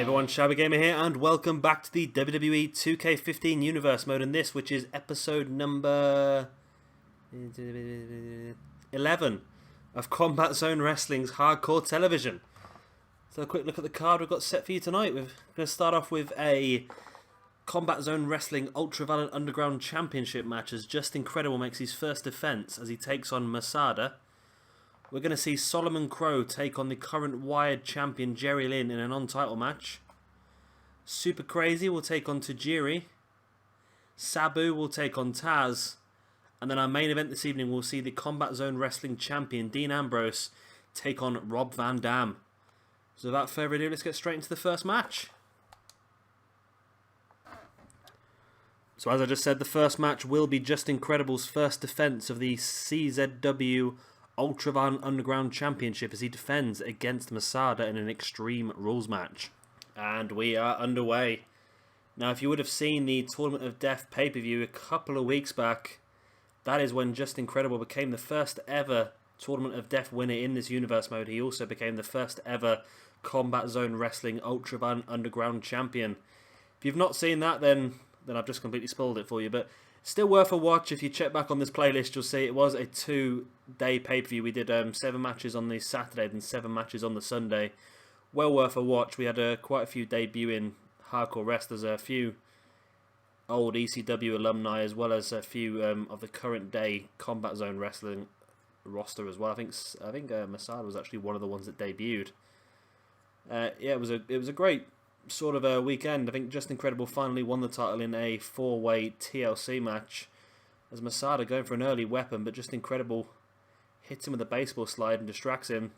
Everyone, Shabby Gamer here, and welcome back to the WWE 2K15 Universe mode in this, which is episode number 11 of Combat Zone Wrestling's Hardcore Television. So a quick look at the card we've got set for you tonight. We're going to start off with a Combat Zone Wrestling Ultraviolent Underground Championship match as Justin Credible makes his first defense as he takes on Masada. We're going to see Solomon Crowe take on the current Wired champion Jerry Lynn in a non-title match. Super Crazy will take on Tajiri. Sabu will take on Taz. And then our main event this evening will see the Combat Zone Wrestling champion Dean Ambrose take on Rob Van Dam. So without further ado, let's get straight into the first match. So as I just said, the first match will be Justin Credible's first defense of the CZW Ultraviolent Underground Championship as he defends against Masada in an Extreme Rules match. And we are underway. Now, if you would have seen the Tournament of Death pay-per-view a couple of weeks back, that is when Justin Credible became the first ever Tournament of Death winner in this universe mode. He also became the first ever Combat Zone Wrestling Ultraviolent Underground Champion. If you've not seen that, then I've just completely spoiled it for you, but still worth a watch. If you check back on this playlist, you'll see it was a 2-day pay-per-view. We did 7 matches on the Saturday and 7 matches on the Sunday. Well worth a watch. We had quite a few debuting hardcore wrestlers, a few old ECW alumni, as well as a few of the current day Combat Zone Wrestling roster as well. I think Masada was actually one of the ones that debuted. Yeah, it was a great sort of a weekend. I think Justin Credible finally won the title in a 4-way TLC match as Masada going for an early weapon, but Justin Credible hits him with a baseball slide and distracts him.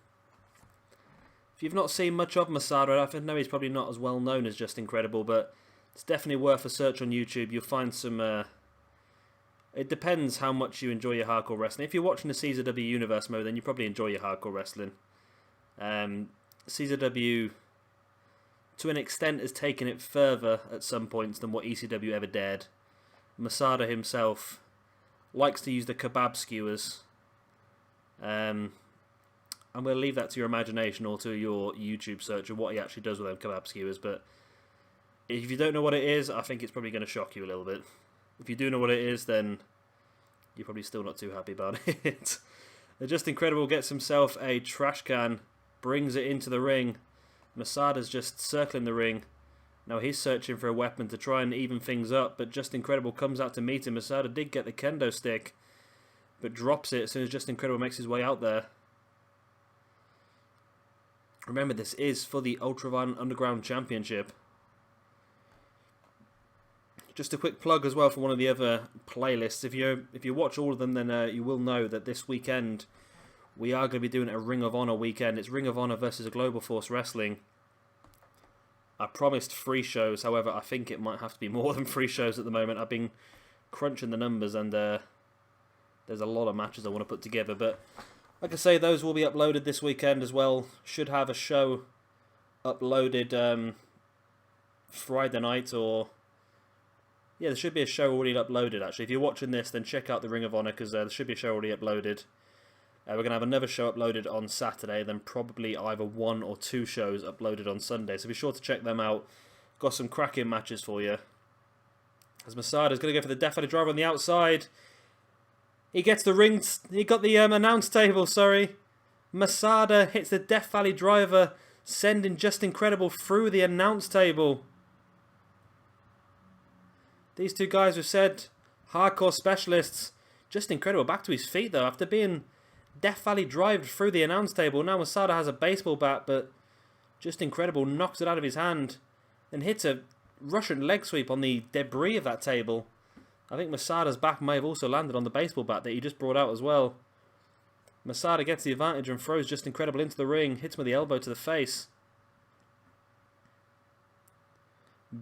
If you've not seen much of Masada, I know he's probably not as well known as Justin Credible, but it's definitely worth a search on YouTube. You'll find some it depends how much you enjoy your hardcore wrestling. If you're watching the CZW Universe mode, then you probably enjoy your hardcore wrestling. CZW to an extent has taken it further at some points than what ECW ever dared. Masada himself likes to use the kebab skewers. I'm going to leave that to your imagination or to your YouTube search of what he actually does with them kebab skewers, but if you don't know what it is, I think it's probably going to shock you a little bit. If you do know what it is, then you're probably still not too happy about it. Justin Credible gets himself a trash can, brings it into the ring. Masada's just circling the ring. Now he's searching for a weapon to try and even things up, but Justin Credible comes out to meet him. Masada did get the kendo stick, but drops it as soon as Justin Credible makes his way out there. Remember, this is for the Ultraviolent Underground Championship. Just a quick plug as well for one of the other playlists. If you watch all of them, then you will know that this weekend we are going to be doing a Ring of Honor weekend. It's Ring of Honor versus Global Force Wrestling. I promised 3 shows, however, I think it might have to be more than 3 shows at the moment. I've been crunching the numbers and there's a lot of matches I want to put together. But like I say, those will be uploaded this weekend as well. Should have a show uploaded Friday night or... yeah, there should be a show already uploaded actually. If you're watching this, then check out the Ring of Honor because there should be a show already uploaded. We're going to have another show uploaded on Saturday, then probably either 1 or 2 shows uploaded on Sunday. So be sure to check them out. Got some cracking matches for you. As Masada's going to go for the Death Valley Driver on the outside. He gets the ring. He got the announce table, sorry. Masada hits the Death Valley Driver, sending Justin Credible through the announce table. These two guys have said hardcore specialists. Justin Credible back to his feet though after being Death Valley drived through the announce table. Now Masada has a baseball bat, but Justin Credible knocks it out of his hand and hits a Russian leg sweep on the debris of that table. I think Masada's back may have also landed on the baseball bat that he just brought out as well. Masada gets the advantage and throws Justin Credible into the ring, hits him with the elbow to the face.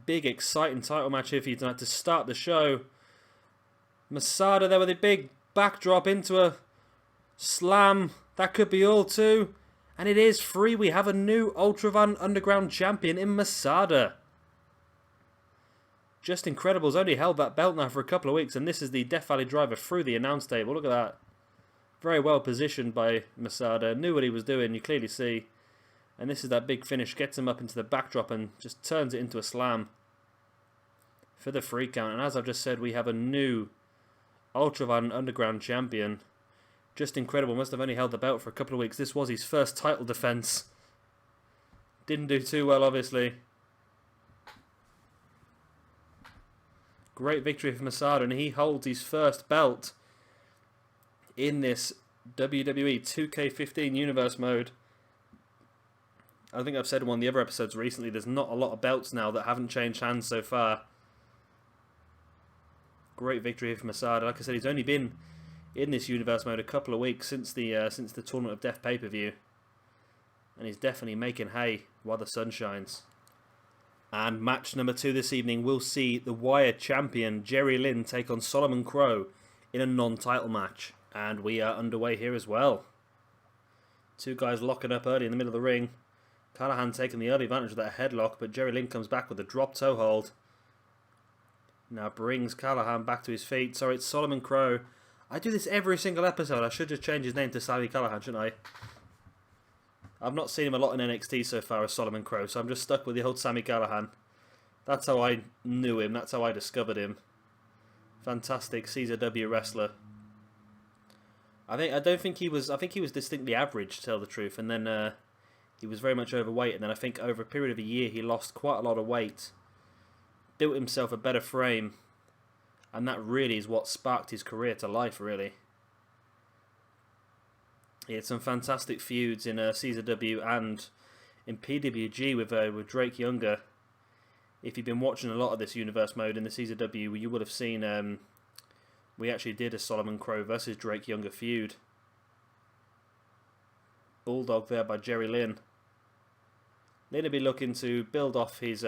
Big exciting title match here for you tonight to start the show. Masada there with a big backdrop into a slam. That could be all too. And it is free. We have a new Ultraviolent Underground champion in Masada. Justin Credible's only held that belt now for a couple of weeks, and this is the Death Valley Driver through the announce table. Look at that. Very well positioned by Masada. Knew what he was doing, you clearly see. And this is that big finish. Gets him up into the backdrop and just turns it into a slam for the 3 count. And as I've just said, we have a new Ultraviolent Underground champion. Just incredible. Must have only held the belt for a couple of weeks. This was his first title defense. Didn't do too well, obviously. Great victory for Masada, and he holds his first belt in this WWE 2K15 universe mode. I think I've said in one of the other episodes recently, there's not a lot of belts now that haven't changed hands so far. Great victory here for Masada. Like I said, he's only been in this universe mode a couple of weeks since the Tournament of Death pay-per-view. And he's definitely making hay while the sun shines. And match number 2 this evening, we'll see the Wire champion Jerry Lynn take on Solomon Crowe in a non-title match. And we are underway here as well. 2 guys locking up early in the middle of the ring. Callahan taking the early advantage of that headlock, but Jerry Lynn comes back with a drop toe hold. Now brings Callahan back to his feet. Sorry, it's Solomon Crowe. I do this every single episode. I should just change his name to Sami Callahan, shouldn't I? I've not seen him a lot in NXT so far as Solomon Crowe, so I'm just stuck with the old Sami Callahan. That's how I knew him. That's how I discovered him. Fantastic CZW wrestler. I think he was distinctly average, to tell the truth, and then he was very much overweight, and then I think over a period of a year he lost quite a lot of weight, built himself a better frame, and that really is what sparked his career to life, really. He had some fantastic feuds in CZW and in PWG with Drake Younger. If you've been watching a lot of this universe mode in the CZW, you would have seen we actually did a Solomon Crowe versus Drake Younger feud. Bulldog there by Jerry Lynn. Lynn will be looking to build off his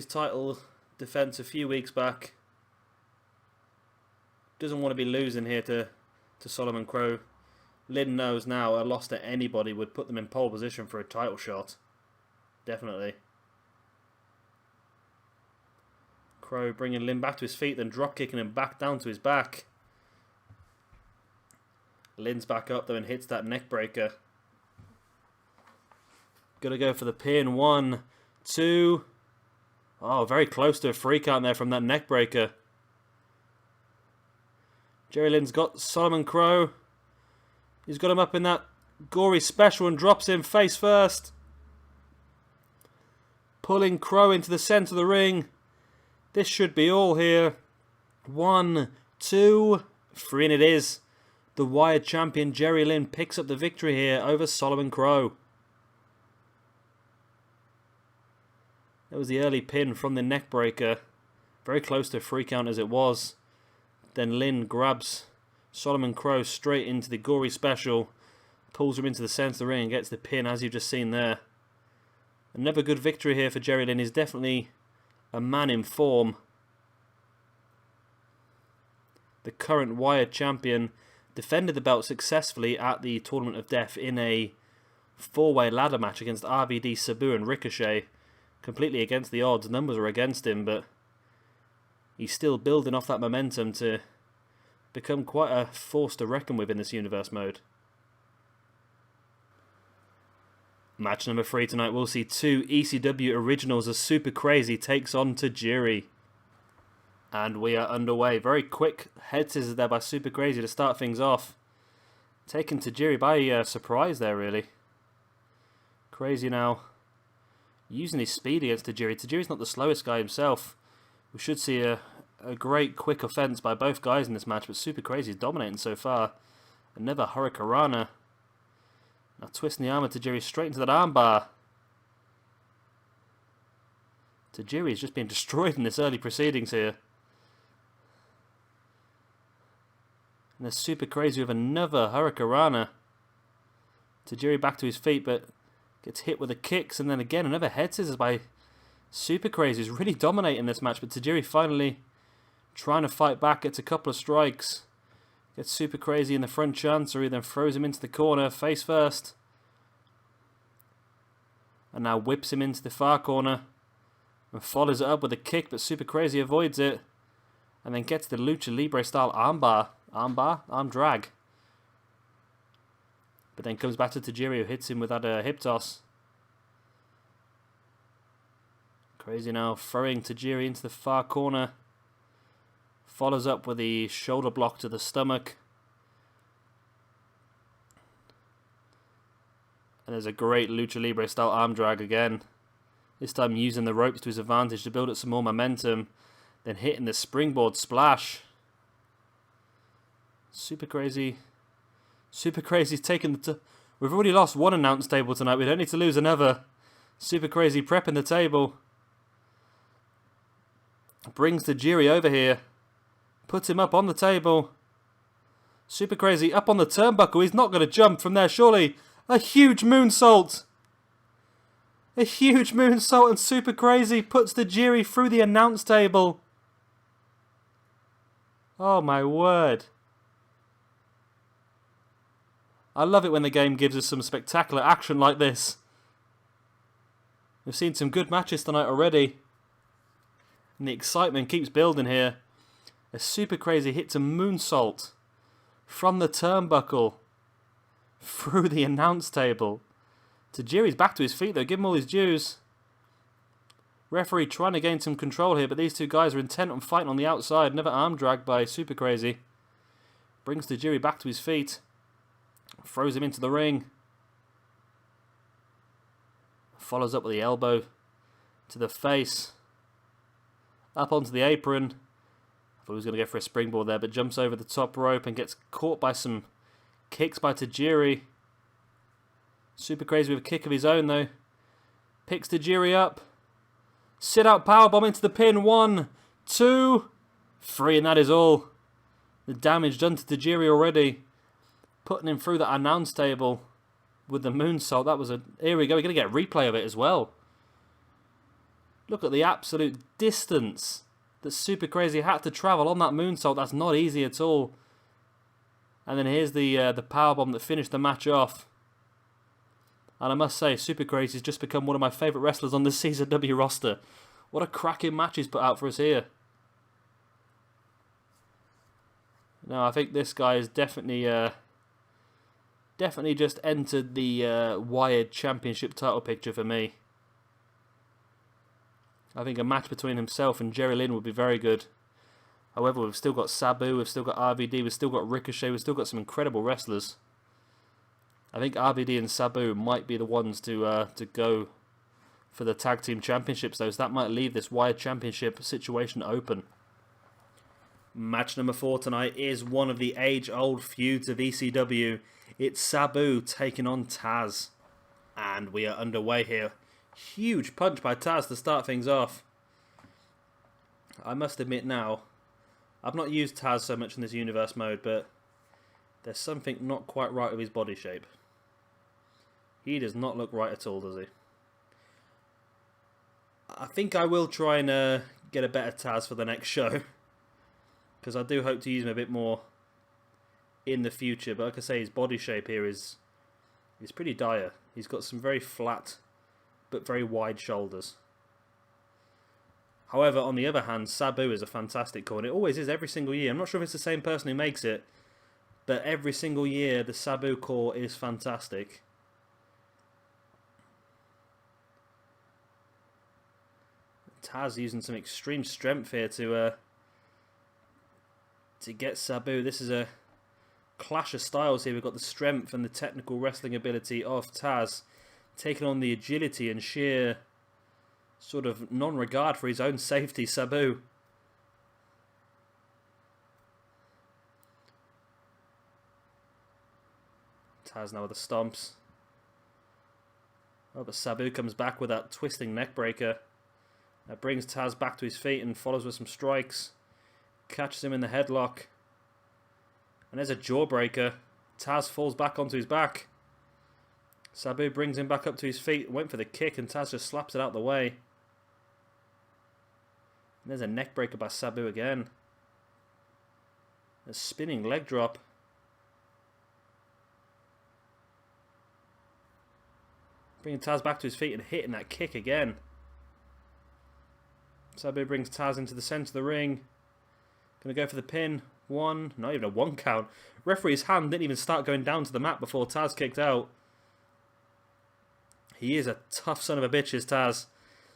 title defense a few weeks back. Doesn't want to be losing here to Solomon Crowe. Lynn knows now a loss to anybody would put them in pole position for a title shot. Definitely. Crowe bringing Lynn back to his feet, then drop kicking him back down to his back. Lynn's back up though and hits that neck breaker. Gonna go for the pin. 1, 2. Oh, very close to a 3 count there from that neck breaker. Jerry Lynn's got Solomon Crowe. He's got him up in that gory special and drops him face first. Pulling Crowe into the centre of the ring. This should be all here. 1, 2, 3, and it is. The Wired champion Jerry Lynn picks up the victory here over Solomon Crowe. That was the early pin from the neck breaker. Very close to a 3 count as it was. Then Lynn grabs Solomon Crowe straight into the gory special. Pulls him into the centre of the ring and gets the pin as you've just seen there. Another good victory here for Jerry Lynn. He's definitely a man in form. The current Wired champion defended the belt successfully at the Tournament of Death in a 4-way ladder match against RVD, Sabu and Ricochet. Completely against the odds. Numbers are against him, but he's still building off that momentum to become quite a force to reckon with in this universe mode. Match number 3 tonight, we'll see 2 ECW originals as Super Crazy takes on Tajiri. And we are underway. Very quick head scissors there by Super Crazy to start things off. Taking Tajiri by surprise there, really. Crazy now using his speed against Tajiri. Tajiri's not the slowest guy himself. We should see a great quick offense by both guys in this match, but Super Crazy is dominating so far. Another Hurricanrana. Now twisting the arm of Tajiri straight into that armbar. Tajiri is just being destroyed in this early proceedings here. And there's Super Crazy with another Hurricanrana. Tajiri back to his feet, but gets hit with the kicks, and then again another head scissors by Super Crazy, who's really dominating this match, but Tajiri finally trying to fight back, gets a couple of strikes. Gets Super Crazy in the front chancery, then throws him into the corner, face first. And now whips him into the far corner. And follows it up with a kick, but Super Crazy avoids it. And then gets the Lucha Libre style armbar. Arm drag. But But then comes back to Tajiri, who hits him with that hip toss. Crazy now, throwing Tajiri into the far corner. Follows up with the shoulder block to the stomach. And there's a great Lucha Libre style arm drag again. This time using the ropes to his advantage to build up some more momentum. Then hitting the springboard splash. Super crazy. Super crazy taking the... We've already lost one announce table tonight. We don't need to lose another. Super crazy prepping the table. Brings Tajiri over here. Puts him up on the table. Super crazy up on the turnbuckle. He's not going to jump from there, surely. A huge moonsault. A huge moonsault, and Super Crazy puts Tajiri through the announce table. Oh my word. I love it when the game gives us some spectacular action like this. We've seen some good matches tonight already. And the excitement keeps building here. A Super Crazy hits a moonsault from the turnbuckle through the announce table. Tajiri's back to his feet though, give him all his dues. Referee trying to gain some control here, but these two guys are intent on fighting on the outside. Another arm drag by Super Crazy. Brings Tajiri back to his feet. Throws him into the ring. Follows up with the elbow to the face. Up onto the apron. I thought he was going to go for a springboard there, but jumps over the top rope and gets caught by some kicks by Tajiri. Super Crazy with a kick of his own though. Picks Tajiri up. Sit out powerbomb into the pin. 1, 2, 3, and that is all. The damage done to Tajiri already. Putting him through that announce table with the moonsault. That was a... Here we go. We're going to get a replay of it as well. Look at the absolute distance that Super Crazy had to travel on that moonsault. That's not easy at all. And then here's the powerbomb that finished the match off. And I must say, Super Crazy has just become one of my favourite wrestlers on the CZW roster. What a cracking match he's put out for us here. No, I think this guy is definitely just entered the Wired Championship title picture for me. I think a match between himself and Jerry Lynn would be very good. However, we've still got Sabu, we've still got RVD, we've still got Ricochet, we've still got some incredible wrestlers. I think RVD and Sabu might be the ones to go for the Tag Team Championships, though, so that might leave this Wired Championship situation open. Match number 4 tonight is one of the age-old feuds of ECW. It's Sabu taking on Taz. And we are underway here. Huge punch by Taz to start things off. I must admit now, I've not used Taz so much in this universe mode, but there's something not quite right with his body shape. He does not look right at all, does he? I think I will try and get a better Taz for the next show. Because I do hope to use him a bit more in the future. But like I say, his body shape here is pretty dire. He's got some very flat but very wide shoulders. However, on the other hand, Sabu is a fantastic core. And it always is every single year. I'm not sure if it's the same person who makes it. But every single year, the Sabu core is fantastic. Taz using some extreme strength here to get Sabu. This is a clash of styles here. We've got the strength and the technical wrestling ability of Taz, taking on the agility and sheer sort of non-regard for his own safety, Sabu. Taz now with the stomps. Oh, but Sabu comes back with that twisting neck breaker. That brings Taz back to his feet and follows with some strikes. Catches him in the headlock. And there's a jawbreaker. Taz falls back onto his back. Sabu brings him back up to his feet. Went for the kick and Taz just slaps it out the way. And there's a neck breaker by Sabu again. A spinning leg drop. Bringing Taz back to his feet and hitting that kick again. Sabu brings Taz into the centre of the ring. Going to go for the pin. 1. Not even a 1 count. Referee's hand didn't even start going down to the mat before Taz kicked out. He is a tough son of a bitch, is Taz.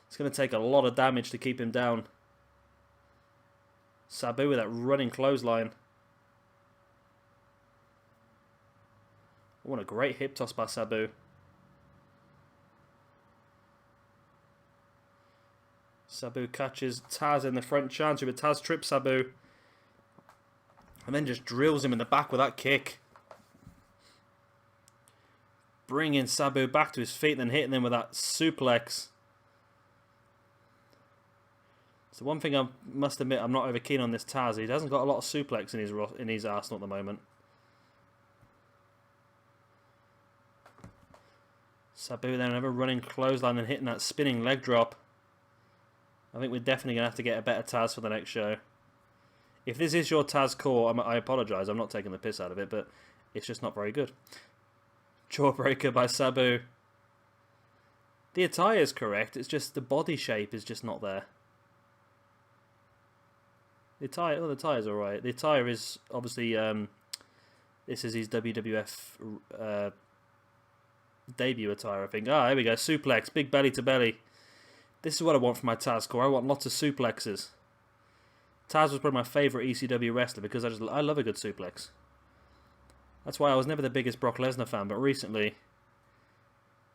It's going to take a lot of damage to keep him down. Sabu with that running clothesline. What a great hip toss by Sabu. Sabu catches Taz in the front chantry, but Taz trips Sabu. And then just drills him in the back with that kick. Bringing Sabu back to his feet, then hitting him with that suplex. So one thing I must admit, I'm not over keen on this Taz. He hasn't got a lot of suplex in his arsenal at the moment. Sabu then another running clothesline and hitting that spinning leg drop. I think we're definitely going to have to get a better Taz for the next show. If this is your Taz core, I apologise. I'm not taking the piss out of it, but it's just not very good. Jawbreaker by Sabu. The attire is correct. It's just the body shape is just not there. The attire's alright. The attire is obviously this is his WWF debut attire, I think. Ah, here we go. Suplex, big belly to belly. This is what I want from my Taz core. I want lots of suplexes. Taz was probably my favourite ECW wrestler because I love a good suplex. That's why I was never the biggest Brock Lesnar fan, but recently,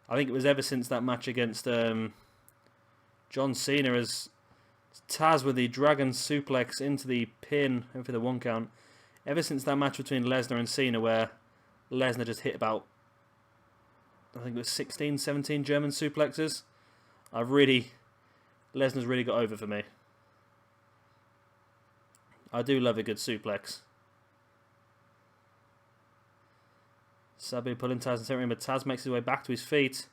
I think it was ever since that match against John Cena, as Taz with the Dragon suplex into the pin and for the 1 count. Ever since that match between Lesnar and Cena, where Lesnar just hit about, I think it was 16, 17 German suplexes, Lesnar's really got over for me. I do love a good suplex. Sabu pulling Taz and centering, but Taz makes his way back to his feet.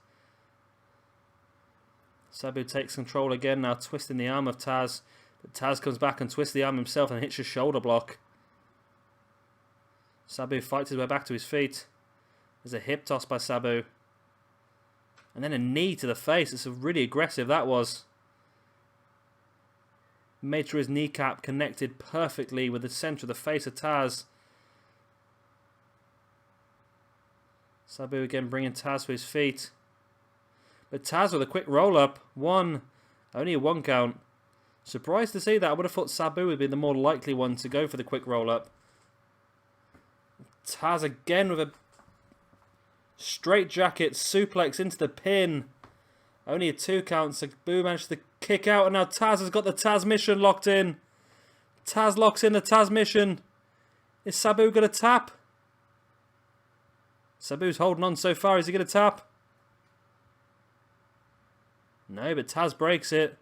Sabu takes control again, now twisting the arm of Taz. But Taz comes back and twists the arm himself and hits his shoulder block. Sabu fights his way back to his feet. There's a hip toss by Sabu. And then a knee to the face. It's really aggressive, that was. Made sure his kneecap connected perfectly with the centre of the face of Taz. Sabu again bringing Taz to his feet. But Taz with a quick roll-up. 1. Only a 1 count. Surprised to see that. I would have thought Sabu would be the more likely one to go for the quick roll-up. Taz again with a straight jacket suplex into the pin. Only a 2 count. Sabu managed to kick out, and now Taz has got the Taz mission locked in. Taz locks in the Taz mission. Is Sabu going to tap? Sabu's holding on so far. Is he going to tap? No, but Taz breaks it.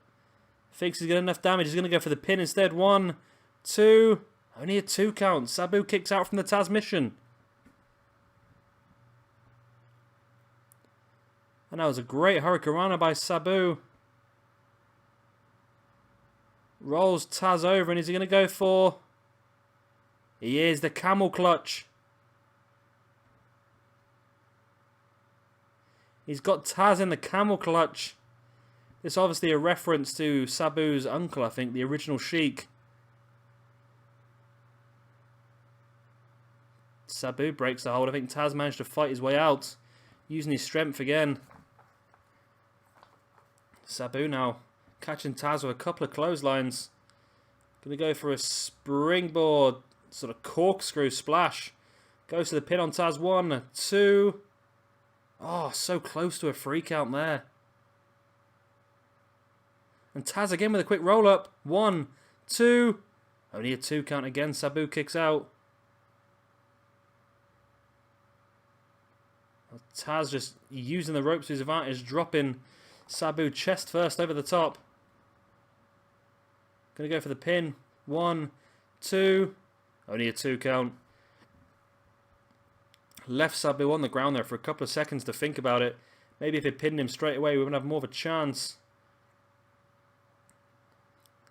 Thinks he's got enough damage. He's going to go for the pin instead. 1, 2. Only a 2 count. Sabu kicks out from the Taz mission. And that was a great Hurricanrana by Sabu. Rolls Taz over, and is he going to go for... He is, the camel clutch. He's got Taz in the camel clutch. This is obviously a reference to Sabu's uncle, I think, the original Sheik. Sabu breaks the hold. I think Taz managed to fight his way out, using his strength again. Sabu now catching Taz with a couple of clotheslines. Going to go for a springboard, sort of corkscrew splash. Goes to the pin on Taz. 1, 2. Oh, so close to a 3 count there. And Taz again with a quick roll-up. 1, 2. Only a 2 count again. Sabu kicks out. Taz just using the ropes to his advantage, dropping Sabu chest first over the top. Going to go for the pin. 1, 2. Only a 2 count. Left Sabu on the ground there for a couple of seconds to think about it. Maybe if he pinned him straight away, we would have more of a chance.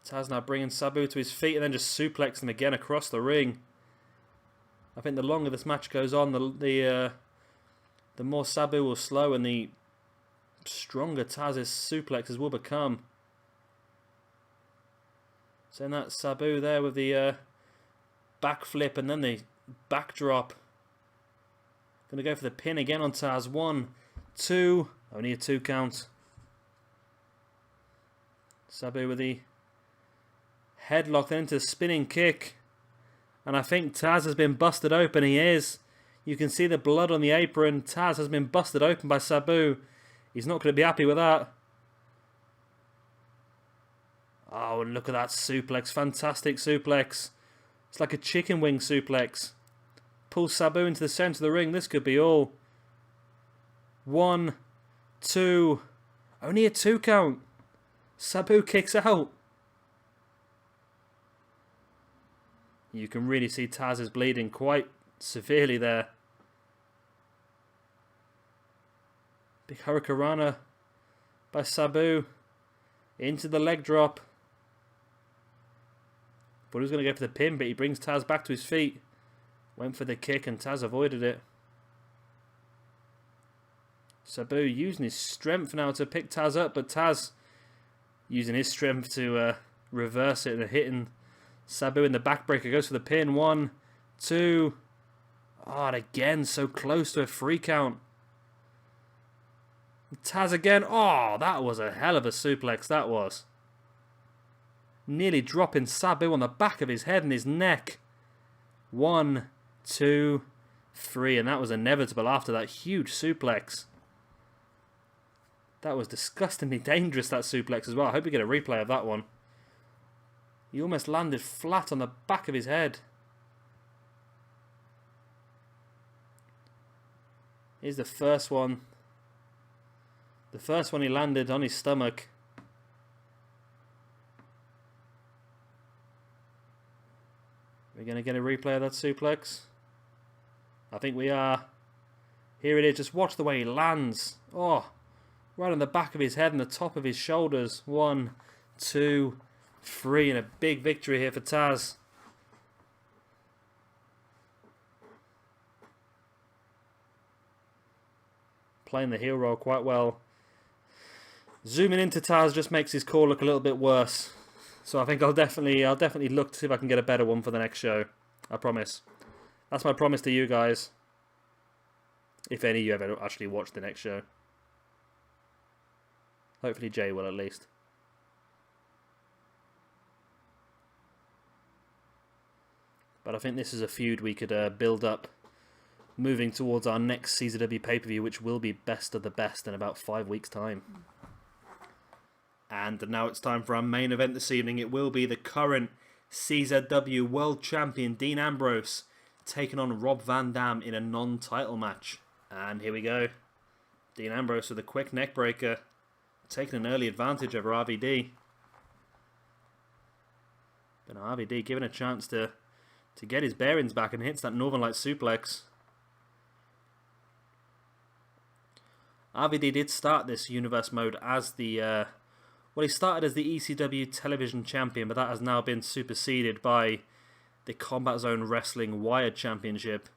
Taz now bringing Sabu to his feet and then just suplexing him again across the ring. I think the longer this match goes on, the more Sabu will slow and the stronger Taz's suplexes will become. So that Sabu there with the backflip and then the backdrop. Going to go for the pin again on Taz. 1, 2. Only a 2 count. Sabu with the headlock, then into the spinning kick. And I think Taz has been busted open. He is. You can see the blood on the apron. Taz has been busted open by Sabu. He's not going to be happy with that. Oh, and look at that suplex. Fantastic suplex. It's like a chicken wing suplex. Pulls Sabu into the centre of the ring. This could be all. 1, 2. Only a 2 count. Sabu kicks out. You can really see Taz is bleeding quite severely there. Big Hurricanrana by Sabu. Into the leg drop. Thought he was going to go for the pin, but he brings Taz back to his feet. Went for the kick and Taz avoided it. Sabu using his strength now to pick Taz up, but Taz using his strength to reverse it and hitting Sabu in the backbreaker. Goes for the pin. 1, 2. Oh, and again, so close to a 3 count. Taz again. Oh, that was a hell of a suplex, that was. Nearly dropping Sabu on the back of his head and his neck. 1, 2, 3. And that was inevitable after that huge suplex. That was disgustingly dangerous, that suplex as well. I hope we get a replay of that one. He almost landed flat on the back of his head. Here's the first one. The first one he landed on his stomach. We're going to get a replay of that suplex. I think we are. Here it is. Just watch the way he lands. Oh, right on the back of his head and the top of his shoulders. 1, 2, 3. And a big victory here for Taz. Playing the heel role quite well. Zooming into Taz just makes his call look a little bit worse. So I think I'll definitely look to see if I can get a better one for the next show. I promise. That's my promise to you guys. If any of you ever actually watch the next show. Hopefully Jay will at least. But I think this is a feud we could build up. Moving towards our next CZW pay-per-view, which will be Best of the Best in about 5 weeks' time. And now it's time for our main event this evening. It will be the current CZW World Champion Dean Ambrose taking on Rob Van Dam in a non-title match. And here we go. Dean Ambrose with a quick neck breaker, taking an early advantage over RVD. But RVD given a chance to get his bearings back and hits that Northern Light suplex. RVD did start this universe mode as the well, he started as the ECW television champion, but that has now been superseded by the Combat Zone Wrestling Wired Championship.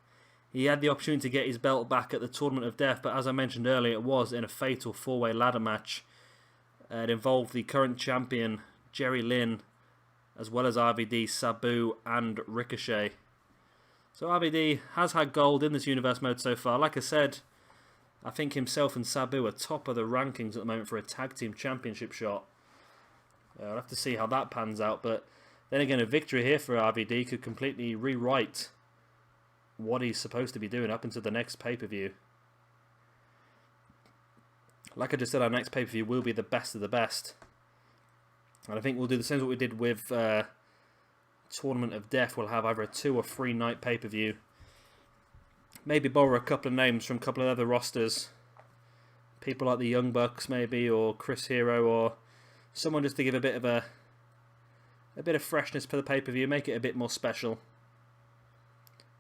He had the opportunity to get his belt back at the Tournament of Death, but as I mentioned earlier, it was in a fatal 4-way ladder match. It involved the current champion, Jerry Lynn, as well as RVD, Sabu, and Ricochet. So RVD has had gold in this universe mode so far. Like I said, I think himself and Sabu are top of the rankings at the moment for a tag team championship shot. I'll have to see how that pans out, but then again, a victory here for RVD could completely rewrite what he's supposed to be doing up until the next pay-per-view. Like I just said, our next pay-per-view will be the best of the best. And I think we'll do the same as what we did with Tournament of Death. We'll have either a 2 or 3 night pay-per-view. Maybe borrow a couple of names from a couple of other rosters. People like the Young Bucks maybe, or Chris Hero, or someone just to give a bit of freshness for the pay-per-view, make it a bit more special.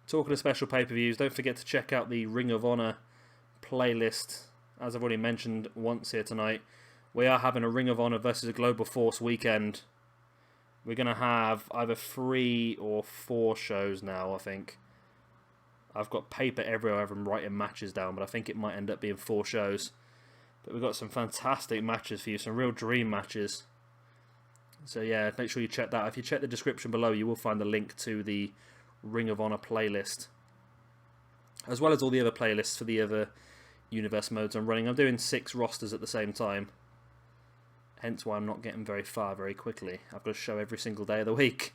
Talking of special pay-per-views, don't forget to check out the Ring of Honor playlist. As I've already mentioned once here tonight, we are having a Ring of Honor versus a Global Force weekend. We're going to have either 3 or 4 shows now, I think. I've got paper everywhere I'm writing matches down, but I think it might end up being 4 shows. But we've got some fantastic matches for you, some real dream matches. So yeah, make sure you check that. If you check the description below, you will find the link to the Ring of Honor playlist, as well as all the other playlists for the other universe modes I'm running. I'm doing 6 rosters at the same time, hence why I'm not getting very far very quickly. I've got to show every single day of the week.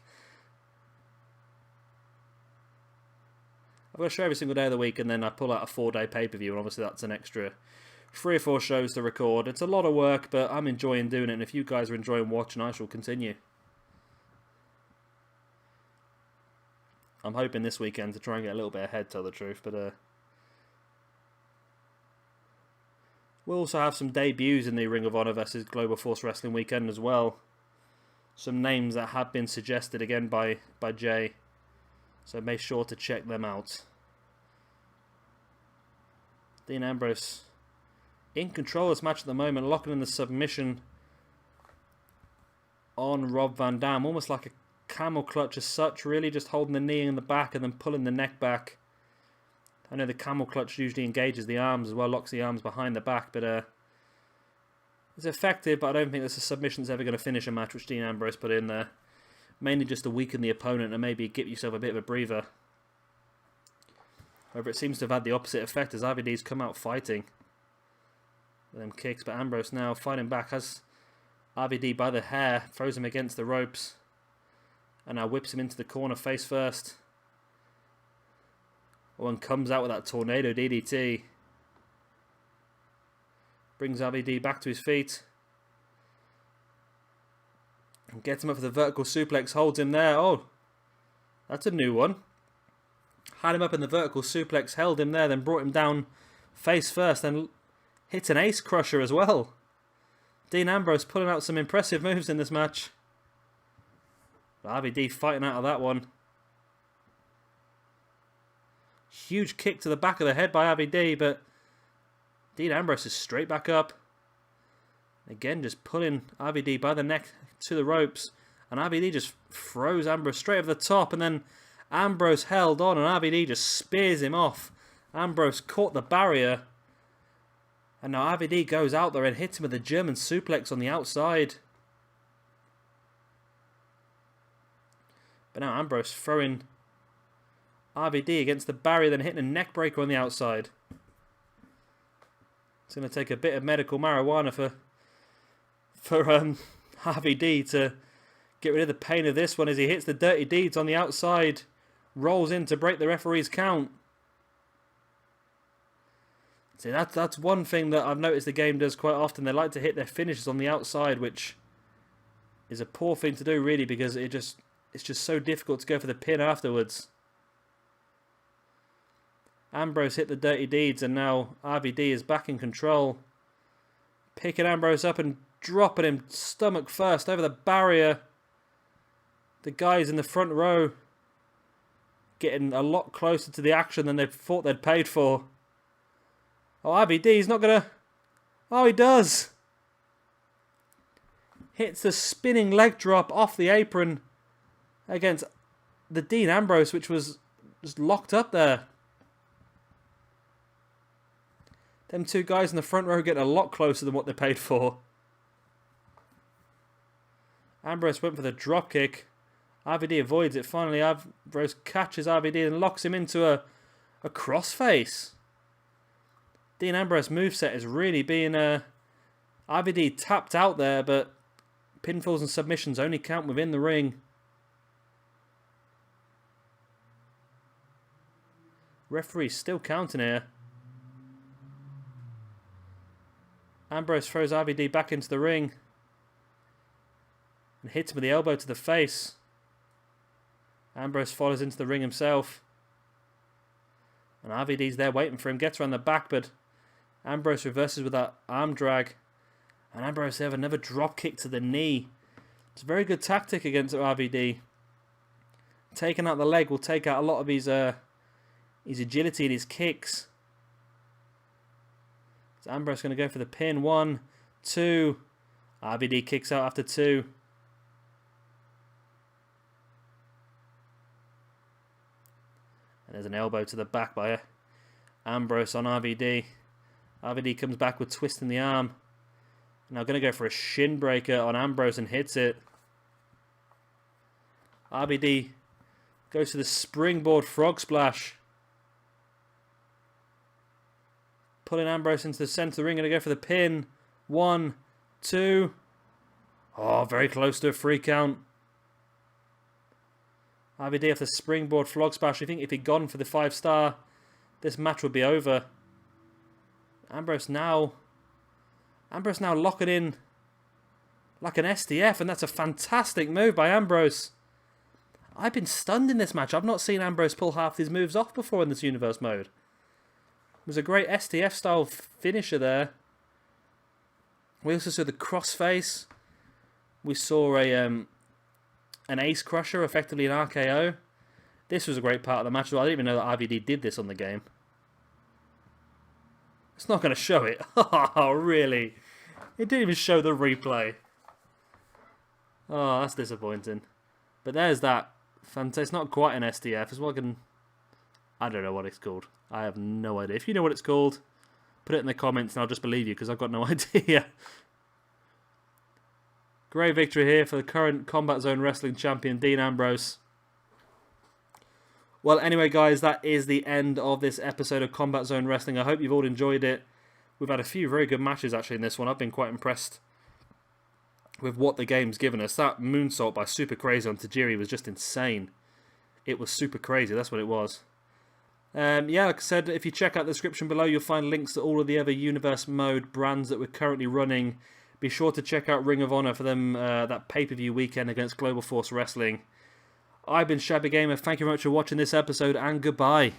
I've got to show every single day of the week, and then I pull out a 4-day pay-per-view, and obviously that's an extra 3 or 4 shows to record. It's a lot of work, but I'm enjoying doing it, and if you guys are enjoying watching, I shall continue. I'm hoping this weekend to try and get a little bit ahead, tell the truth, but we'll also have some debuts in the Ring of Honor vs Global Force Wrestling weekend as well. Some names that have been suggested again by Jay, so make sure to check them out. Dean Ambrose in control of this match at the moment, locking in the submission on Rob Van Dam, almost like a camel clutch as such, really, just holding the knee in the back and then pulling the neck back. I know the camel clutch usually engages the arms as well, locks the arms behind the back, but it's effective, but I don't think this submission's ever going to finish a match, which Dean Ambrose put in there. Mainly just to weaken the opponent and maybe give yourself a bit of a breather. However, it seems to have had the opposite effect as RVD's come out fighting with them kicks, but Ambrose now fighting back, has RVD by the hair, throws him against the ropes, and now whips him into the corner face first. One comes out with that tornado DDT. Brings RVD back to his feet. Gets him up for the vertical suplex, holds him there. Oh, that's a new one. Had him up in the vertical suplex, held him there, then brought him down face first, then hits an ace crusher as well. Dean Ambrose pulling out some impressive moves in this match. RVD fighting out of that one. Huge kick to the back of the head by RVD, but Dean Ambrose is straight back up. Again, just pulling RVD by the neck to the ropes, and RVD just throws Ambrose straight over the top, and then Ambrose held on, and RVD just spears him off. Ambrose caught the barrier, and now RVD goes out there and hits him with a German suplex on the outside. But now Ambrose throwing RVD against the barrier, then hitting a neck breaker on the outside. It's going to take a bit of medical marijuana for RVD to get rid of the pain of this one as he hits the dirty deeds on the outside, rolls in to break the referee's count. See, that's one thing that I've noticed the game does quite often. They like to hit their finishes on the outside, which is a poor thing to do really, because it's just so difficult to go for the pin afterwards. Ambrose hit the dirty deeds, and now RVD is back in control. Picking Ambrose up and dropping him stomach first over the barrier. The guys in the front row getting a lot closer to the action than they thought they'd paid for. Oh, RVD's not gonna... Oh, he does! Hits the spinning leg drop off the apron against the Dean Ambrose, which was just locked up there. Them two guys in the front row getting a lot closer than what they paid for. Ambrose went for the drop kick. RVD avoids it. Finally, Ambrose catches RVD and locks him into a crossface. Dean Ambrose moveset is really being... RVD tapped out there, but pinfalls and submissions only count within the ring. Referee's still counting here. Ambrose throws RVD back into the ring and hits him with the elbow to the face. Ambrose follows into the ring himself. And RVD's there waiting for him. Gets around the back, but Ambrose reverses with that arm drag. And Ambrose have another drop kick to the knee. It's a very good tactic against RVD. Taking out the leg will take out a lot of his agility and his kicks. So Ambrose going to go for the pin. 1, 2. RVD kicks out after 2. And there's an elbow to the back by Ambrose on RVD. RVD comes back with twisting the arm. Now going to go for a shin breaker on Ambrose and hits it. RVD Goes to the springboard frog splash. Pulling Ambrose into the centre of the ring. Going to go for the pin. 1, 2. Oh, very close to a free count. RVD off the springboard frog splash. I think if he'd gone for the 5-star, this match would be over. Ambrose now locking in like an SDF, and that's a fantastic move by Ambrose. I've been stunned in this match. I've not seen Ambrose pull half these moves off before in this universe mode. It was a great SDF style finisher there. We also saw the crossface. We saw an ace crusher, effectively an RKO. This was a great part of the match. I didn't even know that RVD did this on the game. It's not going to show it. Oh, really? It didn't even show the replay. Oh, that's disappointing. But there's that. It's not quite an SDF. It's what I don't know what it's called. I have no idea. If you know what it's called, put it in the comments and I'll just believe you because I've got no idea. Great victory here for the current Combat Zone Wrestling Champion, Dean Ambrose. Well, anyway, guys, that is the end of this episode of Combat Zone Wrestling. I hope you've all enjoyed it. We've had a few very good matches, actually, in this one. I've been quite impressed with what the game's given us. That moonsault by Super Crazy on Tajiri was just insane. It was super crazy, that's what it was. Yeah, like I said, if you check out the description below, you'll find links to all of the other Universe Mode brands that we're currently running. Be sure to check out Ring of Honor for them that pay-per-view weekend against Global Force Wrestling. I've been Shabby Gamer. Thank you very much for watching this episode, and goodbye.